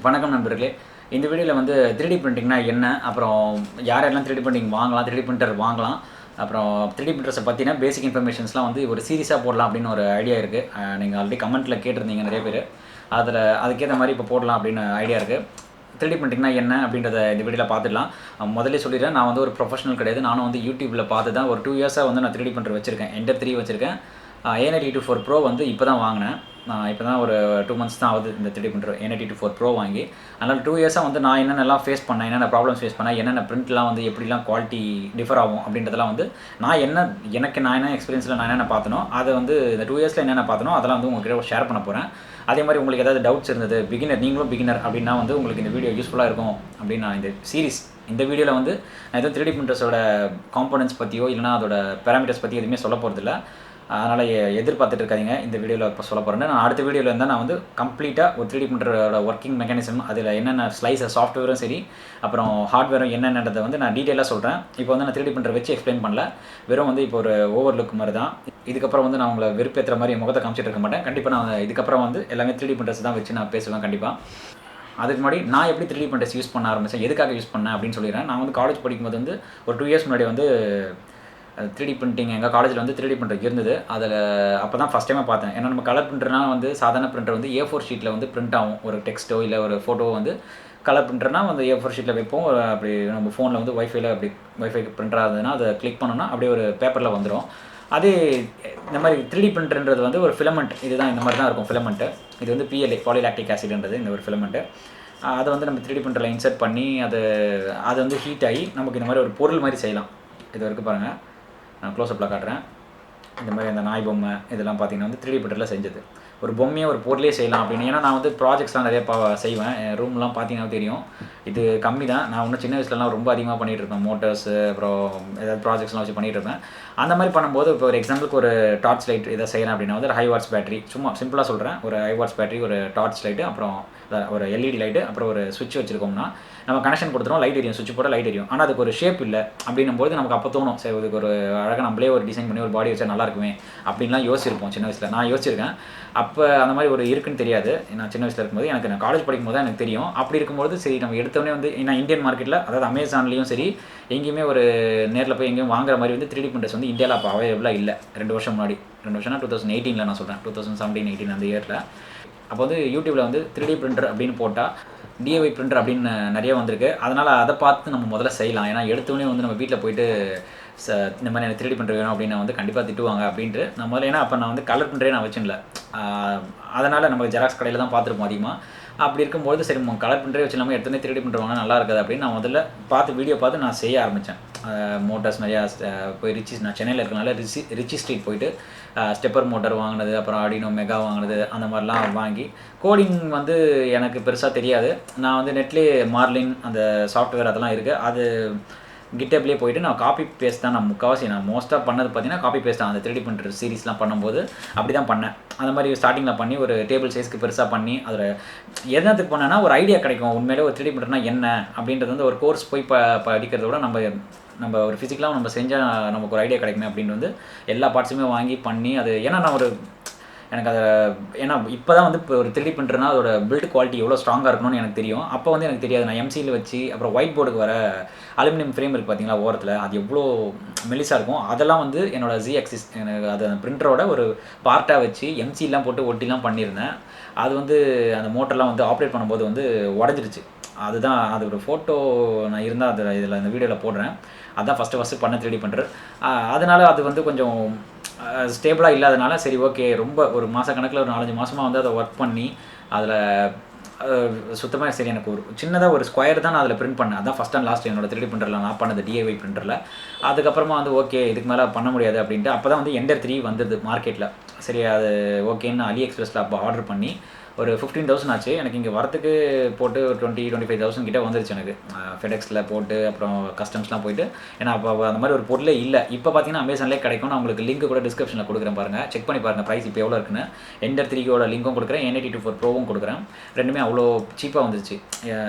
வணக்கம் நண்பர்களே. இந்த வீடியோவில் வந்து 3D பிரிண்டிங்னா என்ன, அப்புறம் யாரெல்லாம் 3D பிரிண்டிங் வாங்கலாம், 3D பிரிண்டர் வாங்கலாம், அப்புறம் 3D பிரிண்டர்ஸை பற்றின பேசிக் இன்ஃபர்மேஷன்ஸ்லாம் வந்து ஒரு சீரிஸாக போடலாம் அப்படின்னு ஒரு ஐடியா இருக்குது. நீங்கள் ஆல்ரெடி கமெண்ட்டில் கேட்டிருந்தீங்க நிறைய பேர். அதுக்கேற்ற மாதிரி இப்போ போடலாம் அப்படின்னு ஐடியா இருக்குது. 3D பிரிண்டிங்னா என்ன அப்படின்றத இந்த வீடியோவில் பார்த்துடலாம். முதல்ல சொல்லிடுறேன், நான் வந்து ஒரு ப்ரொஃபஷனல் கிடையாது. நானும் வந்து யூடியூப்பில் பார்த்து தான் ஒரு 2 இயர்ஸாக வந்து நான் 3D பிரிண்டர் வச்சுருக்கேன். என்டர் 3 வச்சுருக்கேன். A924 ப்ரோ வந்து இப்போ தான் வாங்கினேன். நான் இப்போ தான் ஒரு 2 மந்த்ஸ் தான் ஆகுது இந்த 3D பிரிண்டர் A924 ப்ரோ வாங்கி. அதனால் 2 இயர்ஸாக வந்து நான் என்னென்னலாம் ஃபேஸ் பண்ணேன், என்னென்ன ப்ராப்ளம்ஸ் ஃபேஸ் பண்ணேன், என்னென்ன பிரிண்ட்லாம் வந்து எப்படிலாம் குவாலிட்டி டிஃபர் ஆகும் அப்படின்றதெல்லாம் வந்து நான் என்ன எக்ஸ்பீரியன்ஸில் நான் என்னென்ன பார்த்தனோ அதை வந்து இந்த 2 இயர்ஸில் என்னென்ன பார்த்தனோ அதெல்லாம் வந்து உங்கள்கிட்ட ஷேர் பண்ண போகிறேன். அதே மாதிரி உங்களுக்கு ஏதாவது டவுட்ஸ் இருந்தது, நீங்களும் பிகினர் அப்படின்னா வந்து உங்களுக்கு இந்த வீடியோ யூஸ்ஃபுல்லாக இருக்கும் அப்படின்னு நான் இந்த வீடியோவில் வந்து நான் எதுவும் 3D பிரிண்டர்ஸோட காம்போனன்ட்ஸ் பற்றியோ இல்லைனா அதோட பேராமீட்டர்ஸ் பற்றி எதுவுமே சொல்ல போகிறதில்ல. அதனால் எதிர்பார்த்துட்டு இருக்காதீங்க. இந்த வீடியோவில் இப்போ சொல்ல போகிறேன். நான் அடுத்த வீடியோவில் இருந்தால் நான் வந்து கம்ப்ளீட்டாக ஒரு 3D பிரிண்டரோட ஒர்க்கிங் மெக்கானிசம், அதில் என்னென்ன சாஃப்ட்வேரும் சரி, அப்புறம் ஹார்ட்வேரும் என்னென்னதை வந்து நான் டீட்டெயிலாக சொல்கிறேன். இப்போ வந்து நான் 3D பிரிண்டர் வச்சு எக்ஸ்பிளைன் பண்ணல, வெறும் வந்து இப்போ ஒரு ஓவர்லுக் மாதிரி தான். இதுக்கப்புறம் வந்து நான் உங்களை வெறுப்பேற்றுற மாதிரி முகத்தை காமிச்சிட்டு இருக்க மாட்டேன். கண்டிப்பாக நான் இதுக்கப்புறம் வந்து எல்லாமே 3D பிரிண்டர்ஸ் தான் வச்சு நான் பேசுவேன் கண்டிப்பாக. அதுக்கு முன்னாடி நான் எப்படி 3D பிரிண்டர்ஸ் யூஸ் பண்ண ஆரம்பித்தேன், எதுக்காக யூஸ் பண்ணேன் அப்படின்னு சொல்லிடுறேன். நான் வந்து காலேஜ் படிக்கும்போது வந்து ஒரு 2 இயர்ஸ் முன்னாடி வந்து 3D பிரிண்டிங் எங்கள் காலேஜில் வந்து 3D பிரிண்டர் இருந்தது. அதில் அப்போ தான் ஃபஸ்ட் டைமாக பார்த்தேன். ஏன்னா நம்ம கலர் பிரிண்டர்னால் வந்து சாதாரண பிரிண்டர் வந்து A4 ஷீட்டில் வந்து பிரிண்ட் ஆகும். ஒரு டெக்ஸ்ட்டோ இல்லை ஒரு ஃபோட்டோவோ வந்து கலர் பிரிண்டர்னால் வந்து A4 ஷீட்டில் வைப்போம். அப்படி நம்ம ஃபோனில் வந்து வைஃபை பிரிண்டராக இருந்ததுன்னா அதை கிளிக் பண்ணோன்னா அப்படியே ஒரு பேப்பரில் வந்துடும். அதே இந்த மாதிரி 3D பிரிண்டர்ன்றது வந்து ஒரு ஃபிலமெண்ட். இதுதான் இந்த மாதிரி தான் இருக்கும் ஃபிலமெண்ட்டு. இது வந்து PLA பாலிலாக்டிக் ஆசிட்ன்றது இந்த ஒரு ஃபிலமெண்ட்டு. அதை வந்து நம்ம 3D பிரிண்டரில் இன்சர்ட் பண்ணி அது வந்து ஹீட் ஆகி நமக்கு இந்த மாதிரி ஒரு பொருள் மாதிரி செய்யலாம். இது வரைக்கும் பாருங்கள், நான் க்ளோஸ்அப்பில் காட்டுறேன். இந்த மாதிரி அந்த நாய் பொம்மை இதெல்லாம் பார்த்திங்கன்னா வந்து 3D பிரிண்டரில் செஞ்சது. ஒரு பொம்மையை ஒரு பொருளே செய்யலாம் அப்படின்னு. ஏன்னா நான் வந்து ப்ராஜெக்ட்ஸ்லாம் நிறைய செய்வேன். என் ரூம்லாம் பார்த்தீங்கன்னா தெரியும். இது கம்மி தான். நான் இன்னும் சின்ன வயசுலலாம் ரொம்ப அதிகமாக பண்ணிகிட்டு இருப்பேன். மோட்டர்ஸு அப்புறம் ஏதாவது ப்ராஜெக்ட்ஸ்லாம் வச்சு பண்ணிகிட்டு இருப்பேன். அந்த மாதிரி பண்ணும்போது இப்போ ஒரு எக்ஸாம்பிளுக்கு ஒரு டார்ச் லைட் இதை செய்கிறேன் அப்படின்னா வந்து ஒரு ஹை வாட்ஸ் பேட்டரி, சும்மா சிம்பிளாக சொல்கிறேன், ஒரு ஹை வாட்ஸ் பேட்டரி, ஒரு டார்ச் லைட்டு, அப்புறம் ஒரு LED லைட்டு, அப்புறம் ஒரு சுவிட்ச் வச்சுருக்கோம்னா நம்ம கனெக்ஷன் கொடுத்துருவோம், லைட் எரியும், சுவிட்ச் போட்டால் லைட் எரியும். ஆனால் அதுக்கு ஒரு ஷேப் இல்லை அப்படின்னும் போது நமக்கு அப்போ தோணும், சரி இதுக்கு ஒரு அழகாக நம்மளே ஒரு டிசைன் பண்ணி ஒரு பாடி வச்சா நல்லா இருக்குமே அப்படின்லாம் யோசிச்சிருப்போம் சின்ன வயசில். நான் யோசிச்சிருக்கேன். அப்போ அந்த மாதிரி ஒரு இருக்குன்னு தெரியாது. நான் சின்ன வயசில் இருக்கும்போது நான் காலேஜ் படிக்கும்போது தான் எனக்கு தெரியும். அப்படி இருக்கும்போது சரி நம்ம எடுத்தோடனே வந்து ஏன்னா இந்தியன் மார்க்கெட்டில், அதாவது அமேசான்லேயும் சரி எங்கேயுமே ஒரு நேரில் போய் எங்கேயும் வாங்குற மாதிரி வந்து 3D பிரிண்டர்ஸ் வந்து இந்தியாவில் அப்போ அவைலபிளாக இல்லை. 2 வருஷம் முன்னாடி, 2 வருஷம்னா 2018 நான் சொல்கிறேன், 2017-18 அந்த இயரில். அப்போ வந்து யூடியூப்பில் வந்து 3D பிரிண்டர் அப்படின்னு போட்டால் DIY பிரிண்டர் அப்படின்னு நிறைய வந்திருக்கு. அதனால் அதை பார்த்து நம்ம முதல்ல செய்யலாம். ஏன்னா எடுத்தோடனே வந்து நம்ம வீட்டில் போயிட்டு இந்த மாதிரி எனக்கு 3D பிரிண்டர் வேணும் அப்படின்னு வந்து கண்டிப்பாக திட்டுவாங்க அப்படின்ட்டு நான் முதல்ல, ஏன்னா அப்போ நான் வந்து கலர் பிரிண்டரே நான் வச்சுல, அதனால் நம்ம ஜெராக்ஸ் கடையில் தான் பார்த்துருப்போம் அதிகமாக. அப்படி இருக்கும்போது சரி கலர் பிரிண்டரே வச்சுலாமல் எடுத்தோடனே 3D பிரிண்டர் வாங்க நல்லா இருக்காது அப்படின்னு நான் முதல்ல வீடியோ பார்த்து நான் செய்ய ஆரம்பித்தேன். மோட்டார்ஸ் நிறையா போய் நான் சென்னையில் இருக்கிறனால ரிச்சி ஸ்ட்ரீட் போயிட்டு ஸ்டெப்பர் மோட்டார் வாங்கினது, அப்புறம் ஆர்டினோ மெகா வாங்கினது, அந்த மாதிரிலாம் வாங்கி கோடிங் வந்து எனக்கு பெருசாக தெரியாது. நான் வந்து நெட்லேயே மார்லின் அந்த சாஃப்ட்வேர் அதெல்லாம் இருக்குது, அது கிட்டப்லேயே போயிட்டு நான் காப்பி பேஸ்ட் தான். நான் முக்கால்வாசி நான் மோஸ்ட்டாக பண்ணது பார்த்தீங்கன்னா காப்பி பேஸ்ட் தான். அந்த 3D பிரிண்டர் சீரிஸ்லாம் பண்ணும்போது அப்படி தான் பண்ணேன். அந்த மாதிரி ஸ்டார்டிங்கில் பண்ணி ஒரு டேபிள் சைஸ்க்கு பெருசாக பண்ணி அதில் என்னத்துக்கு பண்ணேன்னா ஒரு ஐடியா கிடைக்கும். உண்மையிலே ஒரு 3D பிரிண்டர்னா என்ன அப்படின்றது வந்து ஒரு கோர்ஸ் போய் படிக்கிறத விட நம்ம ஒரு ஃபிசிக்கலாக நம்ம செஞ்சால் நமக்கு ஒரு ஐடியா கிடைக்குமே அப்படின்னு வந்து எல்லா பார்ட்ஸுமே வாங்கி பண்ணி அது. ஏன்னா நான் எனக்கு அதை ஏன்னா இப்போ தான் வந்து இப்போ ஒரு 3D பிரிண்டர்னா அதோட பில்ட் குவாலிட்டி எவ்வளோ ஸ்ட்ராங்காக இருக்கணும்னு எனக்கு தெரியும். அப்போ வந்து எனக்கு தெரியாது. நான் MCயில் வச்சு அப்புறம் ஒயிட் போர்டுக்கு வர அலுமினியம் ஃப்ரேம் இருக்குது பார்த்தீங்களா ஓரத்தில், அது எவ்வளோ மெலிசாக இருக்கும். அதெல்லாம் வந்து என்னோட Z ஆக்சிஸ் எனக்கு அது அந்த பிரிண்டரோட ஒரு பார்ட்டாக வச்சு MCலாம் போட்டு ஒட்டிலாம் பண்ணியிருந்தேன். அது வந்து அந்த மோட்டர்லாம் வந்து ஆப்ரேட் பண்ணும்போது வந்து உடஞ்சிருச்சு. அதுதான் அது ஒரு ஃபோட்டோ நான் இருந்தால் இதில் இந்த வீடியோவில் போடுறேன். அதுதான் ஃபஸ்ட்டு பண்ண 3D பிரிண்டர். அதனால் அது வந்து கொஞ்சம் ஸ்டேபிளாக இல்லாதனால சரி ஓகே, ரொம்ப ஒரு மாதக்கணக்கில் ஒரு 4-5 மாதமாக வந்து அதை ஒர்க் பண்ணி அதில் சுத்தமாக சரி எனக்கு ஒரு சின்னதாக ஒரு ஸ்கொயர் தான் நான் அதில் பிரிண்ட் பண்ணேன். அதான் ஃபஸ்ட் அண்ட் லாஸ்ட் என்னோட 3D பிரிண்டரில் நான் பண்ணது DIY பிரிண்டரில். அதுக்கப்புறமா வந்து ஓகே இதுக்கு மேலே பண்ண முடியாது அப்படின்ட்டு அப்போ தான் வந்து எண்டர் 3 வந்தது மார்க்கெட்டில். சரி அது ஓகேன்னு AliExpressல அப்போ ஆர்டர் பண்ணி ஒரு 15,000 ஆச்சு. எனக்கு இங்கே வரத்துக்கு போட்டு 20-25,000 கிட்டே வந்துருச்சு எனக்கு. ஃபெடெக்ஸில் போட்டு அப்புறம் கஸ்டம்ஸ்லாம் போயிட்டு. ஏன்னா அப்போ அந்த மாதிரி ஒரு பொருளே இல்லை. இப்போ பார்த்தீங்கன்னா அமேசான்லேயே கிடைக்கும். நான் உங்களுக்கு லிங்க் கூட டிஸ்கிரிப்ஷனில் கொடுக்குறேன் பாருங்கள், செக் பண்ணி பாருங்கள் ப்ரைஸ் இப்போ எவ்வளோ இருக்குன்னு. எண்டர் 3யோட லிங்க்கும் கொடுக்குறேன், A924 ப்ரோவும் கொடுக்குறேன். ரெண்டுமே அவ்வளோ சீப்பாக வந்துருச்சு.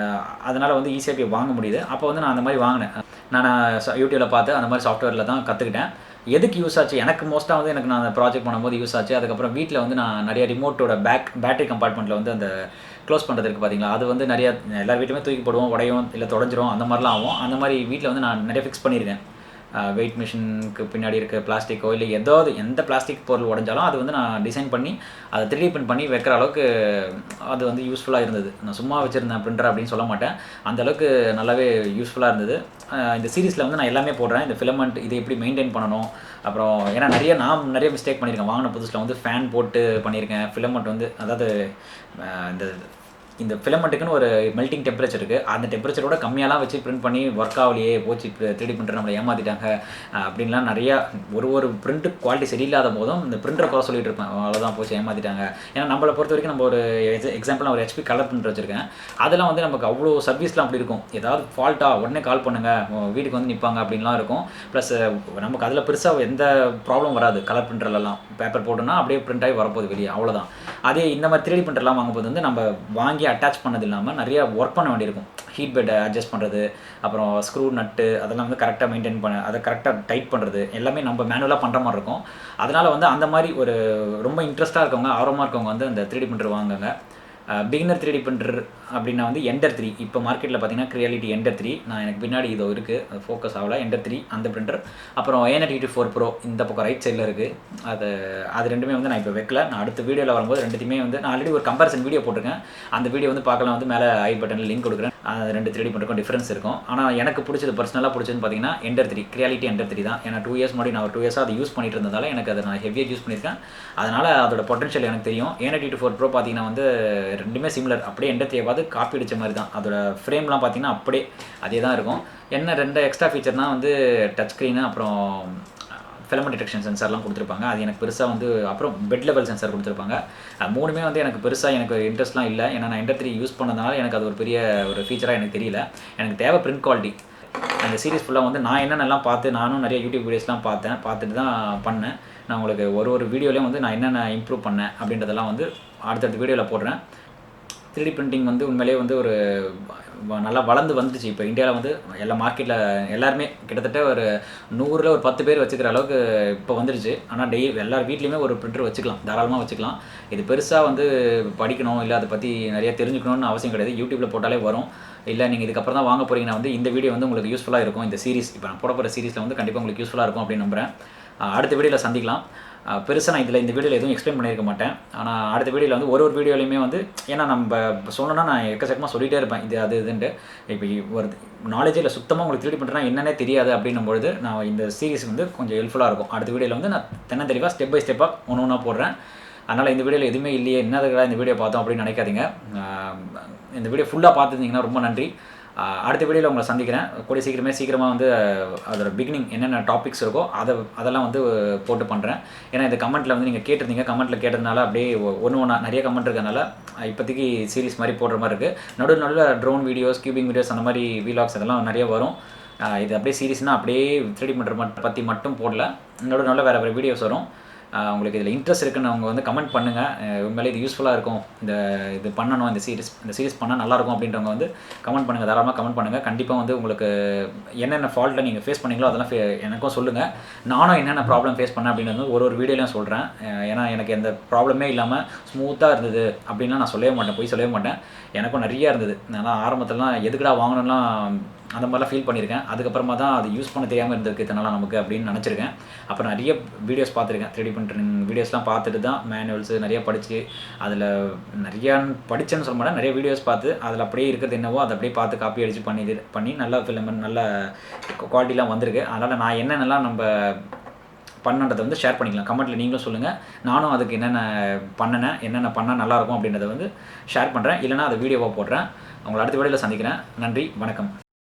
அதனால் வந்து ஈஸியாக போய் வாங்க முடியுது. அப்போ வந்து நான் அந்த மாதிரி வாங்கினேன். நான் யூடியூப்பில் பார்த்து அந்த மாதிரி சாஃப்ட்வேரில் தான் கற்றுக்கிட்டேன். எதுக்கு யூஸ் ஆச்சு எனக்கு மோஸ்ட்டாக வந்து எனக்கு நான் அந்த ப்ராஜெக்ட் பண்ணும்போது யூஸ் ஆச்சு. அதுக்கப்புறம் வீட்டில் வந்து நான் நிறைய ரிமோட்டோட பேட்டரி கம்பார்ட்மெண்ட்டில் வந்து அந்த க்ளோஸ் பண்ணுறதுக்கு பார்த்தீங்களா, அது வந்து நிறையா எல்லார் வீட்டுமே தூக்கி போடுவோம், உடையும் இல்லை தொடஞ்சிரும், அந்த மாதிரிலாம் ஆகும். அந்த மாதிரி வீட்டில் வந்து நான் நிறைய ஃபிக்ஸ் பண்ணியிருக்கேன். வெயிட் மிஷினுக்கு பின்னாடி இருக்க பிளாஸ்டிக்கோ இல்லை ஏதாவது எந்த பிளாஸ்டிக் பொருள் உடஞ்சாலும் அது வந்து நான் டிசைன் பண்ணி அதை 3D பிரிண்ட் பண்ணி வைக்கிற அளவுக்கு அது வந்து யூஸ்ஃபுல்லாக இருந்தது. நான் சும்மா வச்சுருந்தேன் பிரிண்டர் அப்படின்னு சொல்ல மாட்டேன், அந்தளவுக்கு நல்லாவே யூஸ்ஃபுல்லாக இருந்தது. இந்த சீரீஸில் வந்து நான் எல்லாமே போடுறேன். இந்த ஃபிலமெண்ட் இதை எப்படி மெயின்டைன் பண்ணணும், அப்புறம் ஏன்னா நான் நிறைய மிஸ்டேக் பண்ணியிருக்கேன். வாங்கின புதுசில் வந்து ஃபேன் போட்டு பண்ணியிருக்கேன். ஃபிலமெண்ட் வந்து அதாவது இந்த ஃபிலமெண்ட்டுக்குன்னு ஒரு மெல்ட்டிங் டெம்பரேச்சர் இருக்குது, அந்த டெம்பரேச்சரோட கம்மியாலாம் வச்சு பிரிண்ட் பண்ணி ஒர்க் ஆகலையே போச்சு, 3D பிரிண்டர் நம்மளை ஏமாற்றிட்டாங்க அப்படின்லாம் நிறையா ஒரு பிரிண்ட் குவாலிட்டி சரியில்லாத போதும் இந்த பிரிண்டரை குறை சொல்லிட்டு இருப்பேன். அவ்வளோதான் போச்சு, ஏமாற்றிட்டாங்க. ஏன்னா நம்மளை பொறுத்த வரைக்கும் நம்ம ஒரு எக்ஸாம்பிள் நான் ஒரு HP கலர் பிரிண்டர் வச்சுருக்கேன். அதெல்லாம் வந்து நமக்கு அவ்வளோ சர்வீஸ்லாம் அப்படி இருக்கும். ஏதாவது ஃபால்ட்டாக உடனே கால் பண்ணுங்கள், வீட்டுக்கு வந்து நிற்பாங்க அப்படின்லாம் இருக்கும். ப்ளஸ் நமக்கு அதில் பெருசாக எந்த ப்ராப்ளம் வராது. கலர் பிரிண்டர்லாம் பேப்பர் போட்டோன்னா அப்படியே பிரிண்ட் ஆகி வரப்போகுது வெளியே, அவ்வளோதான். அதே இந்த மாதிரி 3D பிரிண்டர்லாம் வாங்கும்போது வந்து நம்ம வாங்கி அட்டாச் பண்ணது இல்லாமல் நிறைய ஒர்க் பண்ண வேண்டியிருக்கும். ஹீட் பெட்டை அட்ஜஸ்ட் பண்ணுறது, அப்புறம் ஸ்க்ரூ நட்டு அதெல்லாம் வந்து கரெக்டாக மெயின்டைன் பண்ண, அதை கரெக்டாக டைட் பண்ணுறது எல்லாமே நம்ம மேனுவலாக பண்ணுற மாதிரி இருக்கும். அதனால் வந்து அந்த மாதிரி ஒரு ரொம்ப இன்ட்ரெஸ்ட்டாக இருக்கவங்க, ஆர்வமாக இருக்கவங்க வந்து அந்த 3D பிரிண்டர் வாங்குங்க. பிகினர் 3D பிரிண்டர் அப்படின்னா வந்து எண்டர் 3. இப்போ மார்க்கெட்டில் பார்த்தீங்கன்னா கிரியாலிட்டி எண்டர் 3. நான் எனக்கு பின்னாடி இதோ இருக்குது, அது ஃபோக்கஸ் ஆகல. எண்டர் 3 அந்த பிரிண்டர். அப்புறம் A94 Pro இந்த பக்கம் ரைட் சைடில் இருக்குது. அது ரெண்டுமே வந்து நான் இப்போ வைக்கல. நான் அடுத்த வீடியோவில் வரும்போது ரெண்டுத்தையுமே வந்து நான் ஆல்ரெடி ஒரு கம்பேரிசன் வீடியோ போட்டிருக்கேன். அந்த வீடியோ வந்து பார்க்கலாம், வந்து மேலே ஐ பட்டனில் லிங்க் கொடுக்குறேன். அது 2 3D பிரிண்டருக்கும் டிஃப்ரென்ஸ் இருக்கும். ஆனால் எனக்கு பிடிச்சது, பர்சனலாக பிடிச்சதுன்னு பார்த்தீங்கன்னா எண்டர் 3, கிரியாலிட்டி எண்டர் 3 தான். ஏன்னா 2 இயர்ஸ் முன்னாடி நான் ஒரு 2 இயர்ஸாக அதை யூஸ் பண்ணிட்டு இருந்ததால் எனக்கு அதை நான் ஹெவியாக யூஸ் பண்ணியிருக்கேன். அதனால் அதோட பொட்டன்ஷியல் எனக்கு தெரியும். A94 Pro பார்த்தீங்கன்னா வந்து ரெண்டுமே சிமிலர், அப்படியே எண்டர் 3 பார்த்து காப்பி அடித்த மாதிரி தான். அதோட ஃப்ரேம்லாம் பார்த்தீங்கன்னா அப்படியே அதே தான் இருக்கும். என்ன 2 எக்ஸ்ட்ரா ஃபீச்சர்னால் வந்து டச் ஸ்க்ரீனு, அப்புறம் ஃபிலமெண்ட் டிடெக்ஷன் சென்சார்லாம் கொடுத்துருப்பாங்க. அது எனக்கு பெருசாக வந்து, அப்புறம் பெட் லெவல் சென்சார் கொடுத்துருப்பாங்க. மூணுமே வந்து எனக்கு பெருசாக எனக்கு இன்ட்ரெஸ்ட்லாம் இல்லை. ஏன்னா நான் எண்டர் 3 யூஸ் பண்ணதுனால எனக்கு அது ஒரு பெரிய ஒரு ஃபீச்சராக எனக்கு தெரியல. எனக்கு தேவை பிரிண்ட் குவாலிட்டி. அந்த சீரிஸ் ஃபுல்லாக வந்து நான் என்னென்னலாம் பார்த்து, நானும் நிறைய யூடியூப் வீடியோஸ்லாம் பார்த்துட்டு தான் பண்ணேன். நான் உங்களுக்கு ஒரு வீடியோலேயும் வந்து நான் என்னென்ன இம்ப்ரூவ் பண்ணேன் அப்படின்றதெல்லாம் வந்து அடுத்தடுத்த வீடியோவில் போடுறேன். 3D பிரிண்டிங் வந்து உண்மையிலே வந்து ஒரு நல்லா வளர்ந்து வந்துடுச்சு. இப்போ இந்தியாவில் வந்து எல்லா மார்க்கெட்டில் எல்லாருமே கிட்டத்தட்ட ஒரு 100ல் ஒரு 10 பேர் வச்சுக்கிற அளவுக்கு இப்போ வந்துடுச்சு. ஆனால் எல்லார் வீட்லேயுமே ஒரு பிரிண்டர் வச்சுக்கலாம், தாராளமாக வச்சுக்கலாம். இது பெருசாக வந்து படிக்கணும் இல்லை அதை பற்றி நிறைய தெரிஞ்சுக்கணும்னு அவசியம் கிடையாது. யூடியூப்பில் போட்டாலே வரும். இல்லை நீங்கள் இதுக்கப்புறம் தான் வாங்க போகிறீங்கன்னா வந்து இந்த வீடியோ வந்து உங்களுக்கு யூஸ்ஃபுல்லாக இருக்கும். இந்த சீரிஸ் இப்போ நான் போட போகிற சீரிஸில் வந்து கண்டிப்பாக உங்களுக்கு யூஸ்ஃபுல்லாக இருக்கும் அப்படின்னு நம்புகிறேன். அடுத்த வீடியோவில் சந்திக்கலாம். பெருசாக நான் இந்த வீடியோவில் எதுவும் எக்ஸ்பிளைன் பண்ணியிருக்க மாட்டேன். ஆனால் அடுத்த வீடியோவில் வந்து ஒரு வீடியோலையுமே வந்து, ஏன்னா நம்ம சொன்னோன்னா நான் எக்கச்சக்கமாக சொல்லிகிட்டே இருப்பேன், இது அது இதுன்ட்டு. இப்போ ஒரு நாலேஜே இல்லை, சுத்தமாக உங்களுக்கு 3D பிரிண்டர்னா என்னன்னே தெரியாது அப்படின்னும்பொழுது நான் இந்த சீரிஸ் வந்து கொஞ்சம் ஹெல்ப்ஃபுல்லாக இருக்கும். அடுத்த வீடியோவில் வந்து நான் தெளிவாக ஸ்டெப் பை ஸ்டெப்பாக ஒன்று போடுறேன். அதனால் இந்த வீடியோவில் எதுவுமே இல்லையே, என்னதுக்காக இந்த வீடியோ பார்த்தோம் அப்படின்னு நினைக்காதீங்க. இந்த வீடியோ ஃபுல்லாக பார்த்துருந்தீங்கன்னா ரொம்ப நன்றி. அடுத்த வீடியோவில் உங்களை சந்திக்கிறேன். கூடிய சீக்கிரமாக வந்து அதோட பிகினிங் என்னென்ன டாபிக்ஸ் இருக்கோ அதெல்லாம் வந்து போட்டு பண்ணுறேன். ஏன்னா இந்த கமெண்ட்டில் வந்து நீங்கள் கேட்டிருந்தீங்க, கமெண்ட்டில் கேட்டதுனால அப்படியே ஒன்றா நிறைய கமெண்ட் இருக்கிறதுனால இப்போதைக்கு சீரிஸ் மாதிரி போடுற மாதிரி இருக்குது. நடுவில் ட்ரோன் வீடியோஸ், கியூபிங் வீடியோஸ், அந்த மாதிரி வீலாக்ஸ் அதெல்லாம் நிறைய வரும். இது அப்படியே சீரிஸ்னால் அப்படியே 3D பிரிண்டர் பற்றி மட்டும் போடல, நடுவில் வேறு வீடியோஸ் வரும். உங்களுக்கு இதில் இன்ட்ரெஸ்ட் இருக்குன்னு அவங்க வந்து கமெண்ட் பண்ணுங்கள். உண்மையிலே இது யூஸ்ஃபுல்லாக இருக்கும், இது பண்ணணும், இந்த சீரிஸ் பண்ணால் நல்லாயிருக்கும் அப்படின்றவங்க வந்து கமெண்ட் பண்ணுங்கள், தாராளமாக கமெண்ட் பண்ணுங்கள். கண்டிப்பாக வந்து உங்களுக்கு என்னென்ன ஃபால்ட்டில் நீங்கள் ஃபேஸ் பண்ணீங்களோ அதெல்லாம் எனக்கும் சொல்லுங்கள். நானும் என்னென்ன ப்ராப்ளம் ஃபேஸ் பண்ணேன் அப்படின்றது ஒரு வீடியோலையும் சொல்கிறேன். ஏன்னா எனக்கு எந்த ப்ராப்ளமே இல்லாமல் ஸ்மூத்தாக இருந்தது அப்படின்லாம் நான் சொல்லவே மாட்டேன், போய் சொல்லவே மாட்டேன். எனக்கும் நிறையா இருந்தது. நான் ஆரம்பத்திலலாம் எதுக்குடா வாங்கணும்லாம் அந்த மாதிரிலாம் ஃபீல் பண்ணியிருக்கேன். அதுக்கப்புறமா தான் அது யூஸ் பண்ண தெரியாமல் இருந்திருக்கு இதனால நமக்கு அப்படின்னு நினச்சிருக்கேன். அப்புறம் நிறைய வீடியோஸ் பார்த்துருக்கேன், 3D பிரிண்டரிங் வீடியோஸ்லாம் பார்த்துட்டு தான் மேனுவல்ஸு நிறைய படித்து, அதில் நிறையா படித்தேன்னு சொல்ல மாட்டேன், நிறைய வீடியோஸ் பார்த்து அதில் அப்படியே இருக்கிறது என்னவோ அதை அப்படியே பார்த்து காப்பி அடித்து பண்ணி நல்லா ஃபிலமெண்ட் நல்ல குவாலிட்டிலாம் வந்திருக்கு. அதனால் நான் என்னென்னலாம் நம்ம பண்ணுன்றதை வந்து ஷேர் பண்ணிக்கலாம். கமெண்ட்டில் நீங்களும் சொல்லுங்கள், நானும் அதுக்கு என்னென்ன பண்ணால் நல்லாயிருக்கும் அப்படின்றத வந்து ஷேர் பண்ணுறேன். இல்லைனா அதை வீடியோவாக போடுறேன். உங்களை அடுத்த வீடியோவில் சந்திக்கிறேன். நன்றி, வணக்கம்.